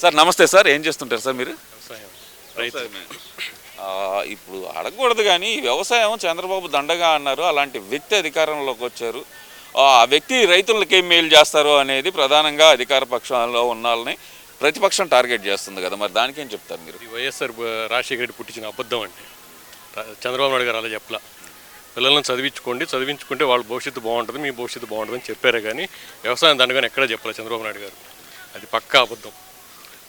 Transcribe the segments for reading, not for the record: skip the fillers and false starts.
Sir నమస్తే sir, ఏం చేస్తుంటారు సార్ మీరు? వ్యవసాయం వ్యవసాయమే. ఇప్పుడు అడగకూడదు కానీ వ్యవసాయం చంద్రబాబు దండగా అన్నారు, అలాంటి వ్యక్తి అధికారంలోకి వచ్చారు. ఆ వ్యక్తి రైతులకి ఏం మేలు చేస్తారు అనేది ప్రధానంగా అధికార పక్షంలో ఉన్నాలని ప్రతిపక్షం టార్గెట్ చేస్తుంది కదా, మరి దానికి ఏం చెప్తారు మీరు? వైఎస్ఆర్ రాజశేఖర రెడ్డి పుట్టించిన అబద్ధం అంటే చంద్రబాబు నాయుడు గారు అలా చెప్పలా. పిల్లలను చదివించుకుంటే వాళ్ళ భవిష్యత్తు బాగుంటుంది, మీ భవిష్యత్తు బాగుంటుంది అని చెప్పారే కానీ వ్యవసాయం దండగానే ఎక్కడా చెప్పలేదు చంద్రబాబు నాయుడు గారు. అది పక్కా అబద్ధం.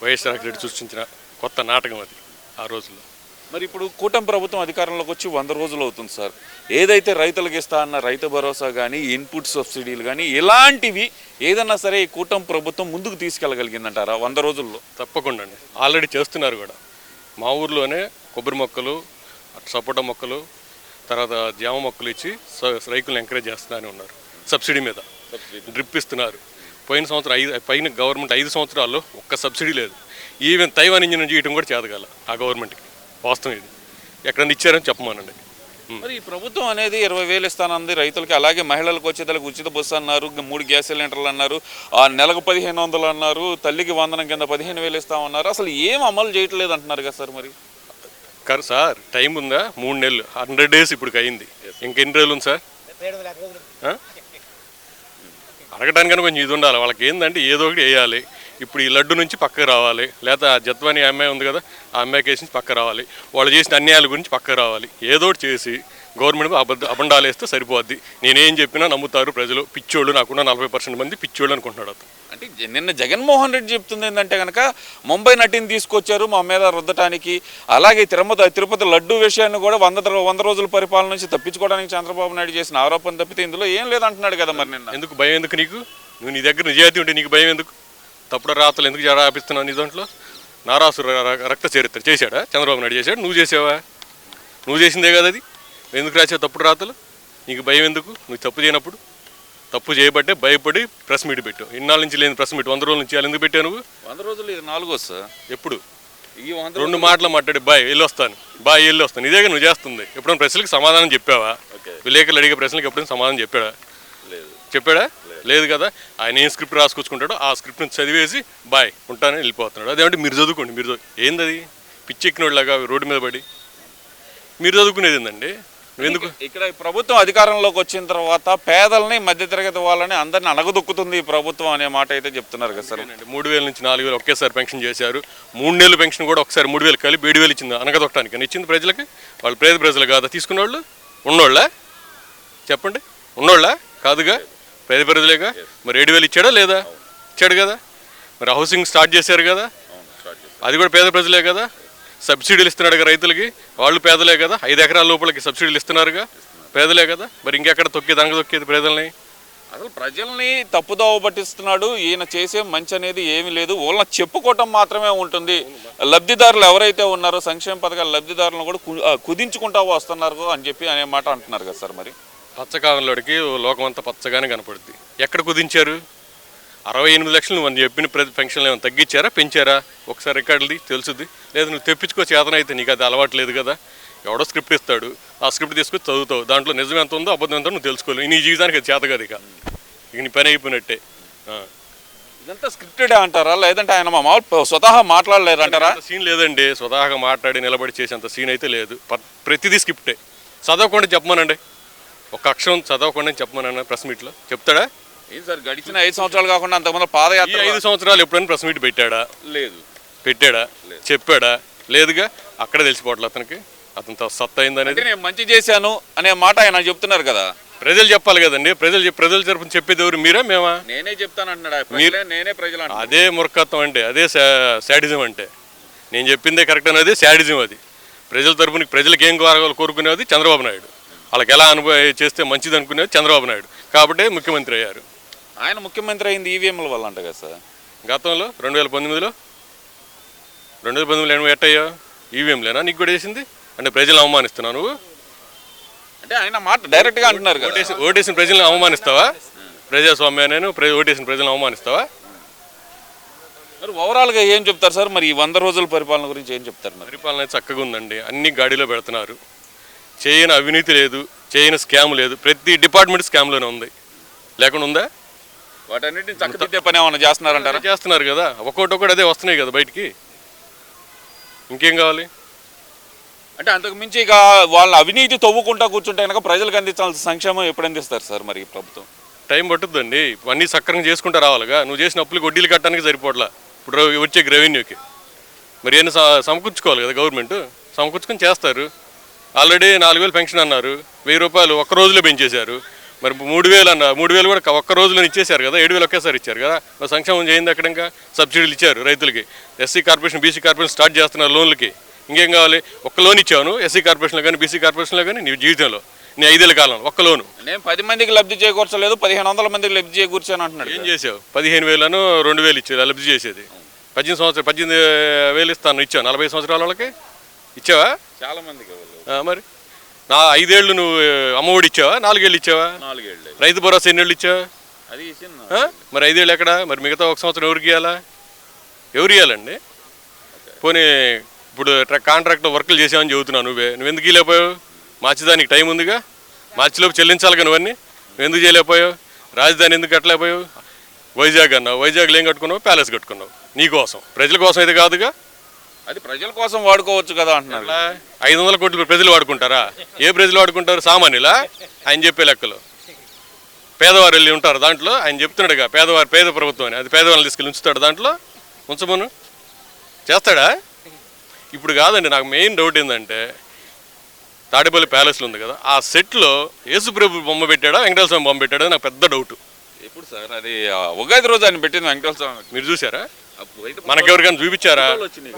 వైఎస్ఆర్ రాజశేఖర రెడ్డి సృష్టించిన కొత్త నాటకం అది ఆ రోజుల్లో. మరి ఇప్పుడు కూటమి ప్రభుత్వం అధికారంలోకి వచ్చి 100 రోజులు అవుతుంది సార్. ఏదైతే రైతులకు ఇస్తా అన్న రైతు భరోసా కానీ, ఇన్పుట్ సబ్సిడీలు కానీ, ఇలాంటివి ఏదన్నా సరే ఈ కూటమి ప్రభుత్వం ముందుకు తీసుకెళ్ళగలిగిందంటారా 100 రోజుల్లో? తప్పకుండా అండి, ఆల్రెడీ చేస్తున్నారు కూడా. మా ఊర్లోనే కొబ్బరి మొక్కలు, సపోటా మొక్కలు, తర్వాత జామ మొక్కలు ఇచ్చి రైతులను ఎంకరేజ్ చేస్తున్నారని ఉన్నారు. సబ్సిడీ మీద డ్రిప్ ఇస్తున్నారు. పోయిన సంవత్సరం పైన గవర్నమెంట్ 5 సంవత్సరాల్లో ఒక్క సబ్సిడీ లేదు. ఈవెన్ తైవాన్ ఇంజిన్ చేయడం కూడా చేతగాల ఆ గవర్నమెంట్కి. వాస్తవం ఇది. ఎక్కడన్నా ఇచ్చారని చెప్పమానండి. మరి ఈ ప్రభుత్వం అనేది 20,000 ఇస్తానంది రైతులకి, అలాగే మహిళలకు వచ్చేదానికి ఉచిత బస్సు అన్నారు, 3 గ్యాస్ సిలిండర్లు అన్నారు, నెలకు 1,500 అన్నారు, తల్లికి వందనం కింద 15,000 ఇస్తామన్నారు. అసలు ఏం అమలు చేయట్లేదు అంటున్నారు కదా సార్. మరి సార్ టైం ఉందా? 3 నెలలు, 100 days ఇప్పటికి అయింది. ఇంకెన్ని రోజులు ఉంది సార్? అడగడానికన్నా కొంచెం ఇది ఉండాలి వాళ్ళకి. ఏంటంటే ఏదో ఒకటి వేయాలి. ఇప్పుడు ఈ లడ్డు నుంచి పక్కకు రావాలి, లేదా జత్వాని అమ్మాయి ఉంది కదా, ఆ అమ్మాయి కేసు నుంచి పక్కకు రావాలి, వాళ్ళు చేసిన అన్యాయాల గురించి పక్కకు రావాలి. ఏదో ఒకటి చేసి గవర్నమెంట్ అబండాలు వేస్తే సరిపోద్ది. నేనేం చెప్పినా నమ్ముతారు ప్రజలు. పిచ్చోళ్ళు, నాకున్న 40% మంది పిచ్చోళ్ళు అనుకుంటున్నాడు అతను. అంటే నిన్న జగన్మోహన్ రెడ్డి చెప్తుంది ఏంటంటే కనుక ముంబై నటిని తీసుకొచ్చారు మా మీద రుద్దటానికి, అలాగే తిరుపతి లడ్డు విషయాన్ని కూడా 100 రోజుల పరిపాలన నుంచి తప్పించుకోవడానికి చంద్రబాబు నాయుడు చేసిన ఆరోపణ తప్పితే ఇందులో ఏం లేదంటున్నాడు కదా. మరి నిన్న ఎందుకు భయం? ఎందుకు నీకు? నువ్వు నీ దగ్గర నిజాయితీ ఉంటే నీకు భయం ఎందుకు? తప్పుడు రాతలు ఎందుకు రాపిస్తున్నావు నీ దాంట్లో? నారాసుర రక్త చరిత్ర చేశాడా చంద్రబాబు నాయుడు? చేశాడు. నువ్వు చేసావా? నువ్వు చేసిందే కదా అది. ఎందుకు రాసావు తప్పుడు రాతలు? నీకు భయం ఎందుకు? నువ్వు తప్పు చేయనప్పుడు. తప్పు చేయబట్టే భయపడి ప్రెస్ మీట్ పెట్టావు. ఇన్నాళ్ళ నుంచి లేని ప్రెస్ మీట్ 100 రోజుల నుంచి ఎందుకు పెట్టావు నువ్వు? 100 రోజులు ఇది 4వ సార్. ఎప్పుడు 2 మాటలు మాట్లాడి వెళ్ళి వస్తాను ఇదేగా నువ్వు చేస్తుంది. ఎప్పుడైనా ప్రశ్నలకు సమాధానం చెప్పావా? విలేకరులు అడిగే ప్రశ్నలకు ఎప్పుడైనా సమాధానం చెప్పాడా? లేదు కదా. ఆయన ఏం స్క్రిప్ట్ రాసుకొచ్చుకుంటాడో ఆ స్క్రిప్ట్ని చదివేసి ఉంటానని వెళ్ళిపోతున్నాడు. అదేమంటే మీరు చదువుకోండి. ఏందది? పిచ్చెక్కినోళ్ళలాగా రోడ్డు మీద పడి మీరు చదువుకునేది ఏందండి? నువ్వెందుకు? ఇక్కడ ప్రభుత్వం అధికారంలోకి వచ్చిన తర్వాత పేదల్ని, మధ్యతరగతి వాళ్ళని అందరిని అణగదొక్కుతుంది ఈ ప్రభుత్వం అనే మాట అయితే చెప్తున్నారు కదా సార్. 3,000 నుంచి 4,000 ఒకేసారి పెన్షన్ చేశారు. 3 నెలలు పెన్షన్ కూడా ఒకసారి 3,000 కలిపి 7,000 ఇచ్చింది. అనగదొక్కడానికి ఇచ్చింది ప్రజలకి. వాళ్ళు పేద ప్రజలు కాదా తీసుకున్నవాళ్ళు? ఉన్నోళ్ళ చెప్పండి, ఉన్నోళ్ళ కాదుగా, పేద ప్రజలేగా. మరి 7,000 ఇచ్చాడా లేదా? ఇచ్చాడు కదా. మరి హౌసింగ్ స్టార్ట్ చేశారు కదా, అది కూడా పేద ప్రజలే కదా. సబ్సిడీలు ఇస్తున్నాడు కదా రైతులకి, వాళ్ళు పేదలే కదా. 5 ఎకరాల లోపలికి సబ్సిడీలు ఇస్తున్నారుగా, పేదలే కదా. మరి ఇంకెక్కడ తొక్కేది ప్రజల్ని? అసలు ప్రజల్ని తప్పుదోవ పట్టిస్తున్నాడు ఈయన. చేసే మంచి అనేది ఏమీ లేదు, వాళ్ళని చెప్పుకోవటం మాత్రమే ఉంటుంది. లబ్ధిదారులు ఎవరైతే ఉన్నారో సంక్షేమ పథకాల లబ్ధిదారులను కూడా కుదించుకుంటా వస్తున్నారు అని చెప్పి అనే మాట అంటున్నారు కదా సార్. మరి పచ్చకాలంలోడికి లోకం అంతా పచ్చగానే కనపడుద్ది. ఎక్కడ కుదించారు? 68 లక్షలు నువ్వు చెప్పిన ప్రతి పెన్షన్లు ఏమైనా తగ్గించారా, పెంచారా? ఒకసారి రికార్డుది తెలుసుద్ది. లేదు నువ్వు తెప్పించుకో చేతనైతే, నీకు అది అలవాటు లేదు కదా. ఎవడో స్క్రిప్ట్ ఇస్తాడు, ఆ స్క్రిప్ట్ తీసుకొచ్చి చదువుతావు. దాంట్లో నిజం ఎంత ఉందో అబద్ధం ఎంత నువ్వు తెలుసుకోలేవు. నీ జీవితానికి అది చేత కదా. ఇక నీ పని అయిపోయినట్టే. ఇదంతా స్క్రిప్టెడ్ అంటారా, లేదంటే ఆయన మామూలు స్వతహా మాట్లాడలేదంటారా? సీన్ లేదండి. స్వతహాగా మాట్లాడి నిలబడి చేసేంత సీన్ అయితే లేదు. ప్రతిదీ స్క్రిప్టే. చదవకుండా చెప్పమానండి, ఒక అక్షరం చదవకుండా చెప్పమన్నా ప్రెస్ మీట్లో చెప్తాడా? ఏం సార్ గడిచిన 5 సంవత్సరాలు కాకుండా అంతకుముందు పాదయాత్ర 5 సంవత్సరాలు ఎప్పుడైనా ప్రెస్ మీట్ పెట్టాడా? లేదు. పెట్టాడా? చెప్పాడా? లేదుగా. అక్కడే తెలిసిపోవట్లేదు అతనికి అతనితో సత్తా అయిందనేది. నేను మంచి చేశాను అనే మాట ఆయన చెప్తున్నారు కదా. ప్రజలు చెప్పాలి కదండి. ప్రజల తరపున చెప్పేది ఎవరు? మీరా మేమా? నేనే చెప్తాను అంటున్నాడు. నేనే ప్రజలు. అదే మూర్ఖత్వం అంటే, అదే శాడిజం అంటే. నేను చెప్పిందే కరెక్ట్ అనేది శాడిజం. అది ప్రజల తరపున ప్రజలకు ఏం కోరుకునేది చంద్రబాబు నాయుడు. వాళ్ళకి ఎలా చేస్తే మంచిది అనుకునేది చంద్రబాబు నాయుడు. కాబట్టి ముఖ్యమంత్రి అయ్యారు. ఆయన ముఖ్యమంత్రి అయింది ఈవీఎంల వల్ల అంట కదా సార్. గతంలో 2019లో ఎట్టయ్యా? ఈవీఎంలేనా నీకు కూడా వేసింది? అంటే ప్రజలను అవమానిస్తున్నావు నువ్వు. అంటే ఆయన మాట డైరెక్ట్గా అంటున్నారు కదా. ఓటేసిన ప్రజలను అవమానిస్తావా? ప్రజాస్వామ్యాన్ని ఓటేసిన ప్రజలను అవమానిస్తావా? మరి ఓవరాల్గా ఏం చెప్తారు సార్? మరి ఈ 100 రోజుల పరిపాలన గురించి ఏం చెప్తారు? పరిపాలన చక్కగా ఉందండి. అన్ని గాడిలో పెడుతున్నారు. చేయని అవినీతి లేదు, చేయని స్కామ్ లేదు. ప్రతి డిపార్ట్మెంట్ స్కామ్లోనే ఉంది. లేకుండా ఉందా? వాటన్నిటిని చక్కదిద్దే పని ఏమైనా చేస్తున్నారంటారా? చేస్తున్నారు కదా, ఒక్కొక్కటి అదే వస్తున్నాయి కదా బయటికి, ఇంకేం కావాలి? అంటే అంతకు మించి ఇక వాళ్ళ అవినీతి తవ్వుకుంటా కూర్చుంటే కనుక ప్రజలకు అందించాల్సిన సంక్షేమం ఎప్పుడు అందిస్తారు సార్ మరి ఈ ప్రభుత్వం? టైం పట్టుద్దండి, అన్నీ సక్రంగా చేసుకుంటూ రావాలిగా. నువ్వు చేసిన అప్పులకి వడ్డీలు కట్టడానికి సరిపోట్లా ఇప్పుడు వచ్చే రెవెన్యూకి. మరి ఏమైనా సమకూర్చుకోవాలి కదా గవర్నమెంట్, సమకూర్చుకొని చేస్తారు. ఆల్రెడీ 4,000 పెన్షన్ అన్నారు, 1,000 రూపాయలు ఒక్క రోజులో పెంచేశారు. మరి 3,000 అన్నారు, 3,000 కూడా ఒక్క రోజులో ఇచ్చేశారు కదా, 7,000 ఒకేసారి ఇచ్చారు కదా. మరి సంక్షేమం చేయింది అక్కడ, ఇంకా సబ్సిడీలు ఇచ్చారు రైతులకి. SC corporation, BC corporation start చేస్తున్నారు లోన్లకి. ఇంకేం కావాలి? ఒక్క లోన్ ఇచ్చాను ఎస్సీ కార్పొరేషన్లో కానీ బీసీ కార్పొరేషన్లో కానీ నీ జీవితంలో, నీ 5 ఏళ్ళ కాలంలో ఒక్క లోను. నేను 10 మందికి లబ్ధి చేకూర్చలేదు, 1,500 మందికి లబ్ధి చేకూర్చాను అంటున్నాడు. ఏం చేసావు? 15,000 2,000 ఇచ్చారు లబ్ధి చేసేది. 18,000 ఇస్తాను ఇచ్చావు 40 సంవత్సరాల వాళ్ళకి ఇచ్చావా? చాలా మందికి మరి 5 ఏళ్ళు నువ్వు అమ్మఒడి ఇచ్చావా? 4 ఏళ్ళు ఇచ్చావా? 4 ఏళ్ళు. రైతు భరోసా ఎన్ని ఏళ్ళు ఇచ్చావా? అది మరి 5 ఏళ్ళు ఎక్కడ? మరి మిగతా 1 సంవత్సరం ఎవరికి ఇవ్వాలా? ఎవరు ఇవ్వాలండి? పోనీ ఇప్పుడు కాంట్రాక్ట్లో వర్కులు చేసామని చెబుతున్నావు, నువ్వు ఎందుకు ఇవ్వలేకపోయావు? మార్చిదానికి టైం ఉందిగా, మార్చిలోపు చెల్లించాలి కదా నువ్వన్నీ. నువ్వు ఎందుకు చేయలేకపోయావు? రాజధాని ఎందుకు కట్టలేకపోయావు? వైజాగ్ అన్నావు, వైజాగ్లో ఏం కట్టుకున్నావు? ప్యాలెస్ కట్టుకున్నావు. నీకోసం, ప్రజల కోసం అయితే కాదుగా. అది ప్రజల కోసం వాడుకోవచ్చు కదా అంటున్నారు. 500 కోట్లు ప్రజలు వాడుకుంటారా? ఏ ప్రజలు వాడుకుంటారు? సామాన్యులా? ఆయన చెప్పే లెక్కలు. పేదవారు వెళ్ళి ఉంటారు దాంట్లో. ఆయన చెప్తున్నాడుగా పేదవారు, పేద ప్రభుత్వం అని. అది పేదవాళ్ళని తీసుకెళ్ళి ఉంచుతాడు దాంట్లో, ఉంచమను. చేస్తాడా? ఇప్పుడు కాదండి, నాకు మెయిన్ డౌట్ ఏంటంటే తాడేపల్లి ప్యాలెస్లో ఉంది కదా, ఆ సెట్లో యేసుప్రభు బొమ్మ పెట్టాడా, వెంకటేశ్వర స్వామి బొమ్మ పెట్టాడా? నాకు పెద్ద డౌట్. ఎప్పుడు సార్ అది? ఉగాది రోజు ఆయన పెట్టింది వెంకటేశ్వర స్వామి. మీరు చూసారా? మనకెవరికైనా చూపించారా?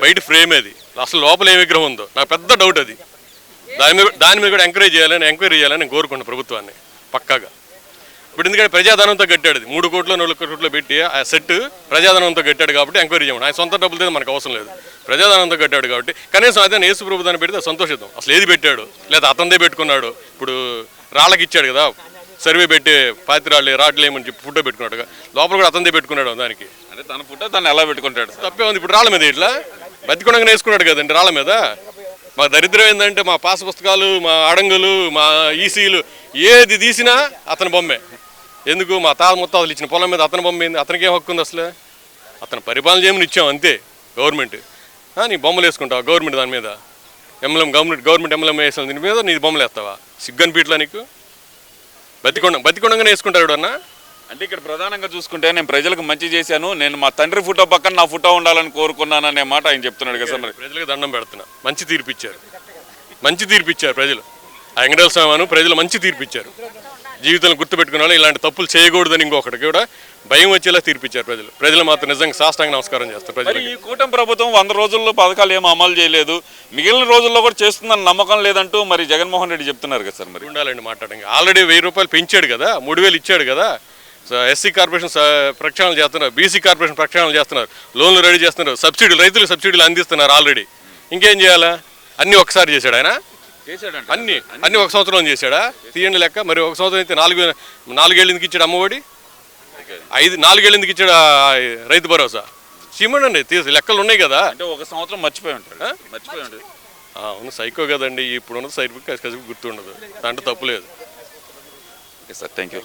బయట ఫ్రేమ్ అది, అసలు లోపల ఏ విగ్రహం ఉందో నాకు పెద్ద డౌట్. అది దాని మీద కూడా ఎంకరేజ్ చేయాలని, ఎంక్వైరీ చేయాలని నేను కోరుకున్నాను ప్రభుత్వాన్ని పక్కాగా. ఇప్పుడు ఎందుకంటే ప్రజాధనంతో కట్టాడు, 3 కోట్లు 4 కోట్లు పెట్టి ఆ సెట్ ప్రజాధనంతో కట్టాడు కాబట్టి ఎంక్వైరీ చేయమని. ఆయన సొంత డబ్బులతో మనకు అవసరం లేదు, ప్రజాధనంతో కట్టాడు కాబట్టి కనీసం అదే యేసు ప్రభుత్వాన్ని పెడితే సంతోషిద్దాం. అసలు ఏది పెట్టాడు, లేదా అతనిదే పెట్టుకున్నాడు. ఇప్పుడు రాళ్ళకి ఇచ్చాడు కదా, సర్వే పెట్టి పాతిరాళ్ళు రాట్లు ఏమని చెప్పి ఫోటో పెట్టుకున్నాడు, లోపల కూడా అతనిదే పెట్టుకున్నాడు. దానికి అంటే తన ఫోటో తను ఎలా పెట్టుకుంటాడు? తప్పే ఉంది. ఇప్పుడు రాళ్ళ మీద ఇట్లా బతికొండగా వేసుకున్నాడు కదండి రాళ్ళ మీద. మా దరిద్రం ఏంటంటే మా పాస్ పుస్తకాలు, మా అడంగులు, మా ఈసీలు ఏది తీసినా అతని బొమ్మే. ఎందుకు? మా ముత్తాతలు ఇచ్చిన పొలం మీద అతని బొమ్మ ఏంది? అతనికి ఏం హక్కు ఉంది అసలు? అతను పరిపాలన చేయమని ఇచ్చాం అంతే గవర్నమెంట్. నీ బొమ్మలు వేసుకుంటావా గవర్నమెంట్ దాని మీద? గవర్నమెంట్ ఎంఎల్ఎం వేసిన దీని మీద నీ బొమ్మలు వేస్తావా? సిగ్గనిపీట్లా నీకు? బతికొండగానే వేసుకుంటారు అన్న. అంటే ఇక్కడ ప్రధానంగా చూసుకుంటే నేను ప్రజలకు మంచి చేశాను, నేను మా తండ్రి ఫోటో పక్కన నా ఫోటో ఉండాలని కోరుకున్నాను అనే మాట ఆయన చెప్తున్నాడు కదా సార్. మరి ప్రజలకు దండం పెడుతున్నా, మంచి తీర్పిచ్చారు, మంచి తీర్పిచ్చారు ప్రజలు. ఆ వెంకటేశ్వర స్వామి ప్రజలు మంచి తీర్పిచ్చారు. జీవితంలో గుర్తుపెట్టుకున్న వాళ్ళు ఇలాంటి తప్పులు చేయకూడదని ఇంకొకటి కూడా భయం వచ్చేలా తీర్పిచ్చారు ప్రజలు. ప్రజలు మాత్రం నిజంగా సాష్టాంగ నమస్కారం చేస్తారు ప్రజలు. ఈ కూటమి ప్రభుత్వం 100 రోజుల్లో పథకాలు ఏమో అమలు చేయలేదు, మిగిలిన రోజుల్లో కూడా చేస్తుందని నమ్మకం లేదంటూ మరి జగన్మోహన్ రెడ్డి చెప్తున్నారు కదా సార్. మరి ఉండాలండి మాట్లాడండి. ఆల్రెడీ 1,000 రూపాయలు పెంచాడు కదా, 3,000 ఇచ్చాడు కదా. ఎస్సీ కార్పొరేషన్ ప్రక్షాళన చేస్తున్నారు, బీసీ కార్పొరేషన్ ప్రక్షాళన చేస్తున్నారు, లోన్లు రెడీ చేస్తున్నారు, సబ్సిడీలు రైతులకు సబ్సిడీలు అందిస్తున్నారు ఆల్రెడీ. ఇంకేం చేయాలా? అన్నీ ఒకసారి చేశాడు ఆయన. అన్ని 1 సంవత్సరం చేశాడా? తీయండి లెక్క. మరి 1 సంవత్సరం అయితే 4 ఏళ్ళు ఎందుకు ఇచ్చాడు అమ్మఒడి? 4 ఏళ్ళు ఎందుకు ఇచ్చాడు రైతు భరోసా? చిమ్మండి, లెక్కలు ఉన్నాయి కదా. అంటే 1 సంవత్సరం మర్చిపోయి ఉంటాడు. అవును, సైకో కదండి. ఇప్పుడు ఉన్నది సైకో, గుర్తుండదు, దాంట్లో తప్పు లేదు. Okay sir, thank you.